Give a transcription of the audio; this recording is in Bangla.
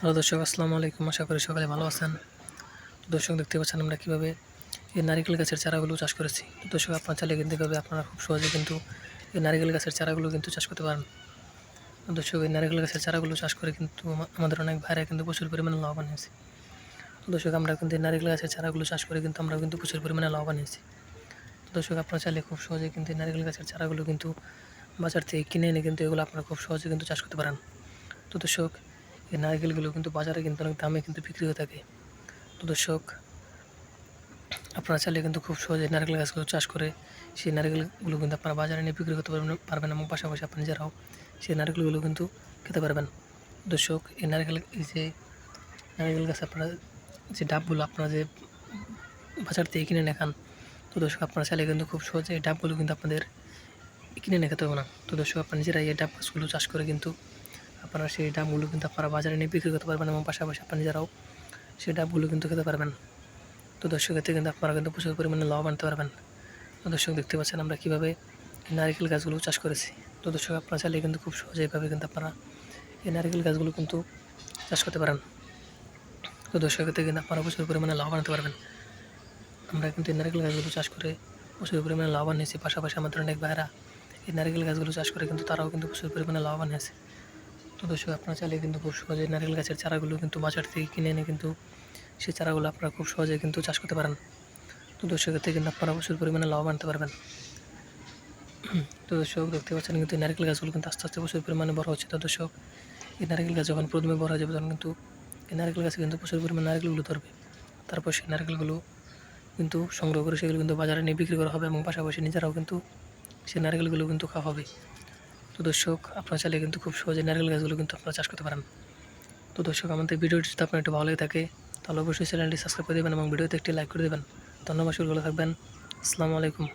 হ্যালো দর্শক, আসসালামু আলাইকুম। আশা করি সকালে ভালো আছেন। তো দর্শক, দেখতে পাচ্ছেন আমরা কীভাবে এই নারিকেল গাছের চারাগুলো চাষ করেছি। তো দর্শক, আপনার চাইলে কিন্তু এভাবে আপনারা খুব সহজে কিন্তু এই নারিকেল গাছের চারাগুলো কিন্তু চাষ করতে পারেন। তো দর্শক, এই নারিকেল গাছের চারাগুলো চাষ করে কিন্তু আমাদের অনেক ভাইরা কিন্তু প্রচুর পরিমাণে লাভবান হয়েছে। তো দর্শক, আমরা কিন্তু এই নারিকেল গাছের চারাগুলো চাষ করে কিন্তু আমরা কিন্তু প্রচুর পরিমাণে লাভবান হয়েছি। তো দর্শক, আপনারা চাইলে খুব সহজে কিন্তু এই নারিকেল গাছের চারাগুলো কিন্তু বাজার থেকে কিনে এনে কিন্তু এগুলো আপনারা খুব সহজে কিন্তু চাষ করতে পারেন। তো দর্শক, এই নারকেলগুলো কিন্তু বাজারে কিন্তু অনেক দামে কিন্তু বিক্রি হয়ে থাকে। তো দর্শক, আপনারা চাইলে কিন্তু খুব সহজে নারকেল গাছগুলো চাষ করে সেই নারকেলগুলো কিন্তু আপনারা বাজারে নিয়ে বিক্রি করতে পারবেন এবং পাশাপাশি আপনি নিজেরাও সেই নারকেলগুলো কিন্তু খেতে পারবেন। দর্শক, এই নারকেল গাছ আপনারা যে ডাবগুলো আপনারা যে বাজার থেকে কিনে এনে খান, তো দর্শক, আপনারা চাইলে কিন্তু খুব সহজে এই ডাবগুলো কিন্তু আপনাদের কিনে এনে খেতে হবে না। তো দর্শক, আপনারা নিজেরাই এই ডাব গাছগুলো চাষ করে কিন্তু আপনারা সেই ডাবগুলো কিন্তু আপনারা বাজারে নিয়ে বিক্রি করতে পারবেন এবং পাশাপাশি আপনারা নিজেরাও সেই ডাবগুলো কিন্তু খেতে পারবেন। তো দর্শক, এতে কিন্তু আপনারা কিন্তু প্রচুর পরিমাণে লাভ আনতে পারবেন। তো দর্শক, দেখতে পাচ্ছেন আমরা কীভাবে এই নারিকেল গাছগুলো চাষ করেছি। তো দর্শক, আপনারা চাইলে কিন্তু খুব সহজেভাবে কিন্তু আপনারা এই নারিকেল গাছগুলো কিন্তু চাষ করতে পারেন। তো দর্শক, এতে কিন্তু আপনারা প্রচুর পরিমাণে লাভ আনতে পারবেন। আমরা কিন্তু এই নারিকেল গাছগুলো চাষ করে প্রচুর পরিমাণে লাভবান হয়েছি। পাশাপাশি আমাদের অনেক ভাইরা এই নারিকেল গাছগুলো চাষ করে কিন্তু তারাও কিন্তু প্রচুর পরিমাণে লাভবান হয়েছে। তো দর্শক, আপনারা চাইলে কিন্তু খুব সহজে নারিকেল গাছের চারাগুলো কিন্তু বাজার থেকে কিনে এনে কিন্তু সেই চারাগুলো আপনারা খুব সহজে কিন্তু চাষ করতে পারেন। তো দর্শক, এতে কিন্তু আপনারা প্রচুর পরিমাণে লাভ আনতে পারবেন। তো দর্শক, দেখতে পাচ্ছেন কিন্তু এই নারকেল গাছগুলো কিন্তু আস্তে আস্তে প্রচুর পরিমাণে বড় হচ্ছে। তো দর্শক, এই নারকেল গাছ যখন প্রথমে বড় হয়ে যাবে তখন কিন্তু এই নারকেল গাছে কিন্তু প্রচুর পরিমাণে নারকেলগুলো ধরবে। তারপর সেই নারকেলগুলো কিন্তু সংগ্রহ করে সেগুলো কিন্তু বাজারে নিয়ে বিক্রি করা হবে এবং পাশাপাশি নিজেরাও কিন্তু সেই নারকেলগুলো কিন্তু খাওয়া হবে। তো দর্শক, আপনারা চাইলে কিন্তু খুব সহজে নারকেল গাছগুলো কিন্তু আপনারা চাষ করতে পারেন। তো দর্শক, আমাদের ভিডিওটি যদি আপনার একটু ভালো লেগে থাকে তাহলে অবশ্যই চ্যানেলটি সাবস্ক্রাইব করে দেবেন এবং ভিডিওতে একটি লাইক করে দেবেন। ধন্যবাদ, ভালো থাকবেন। আসসালামু আলাইকুম।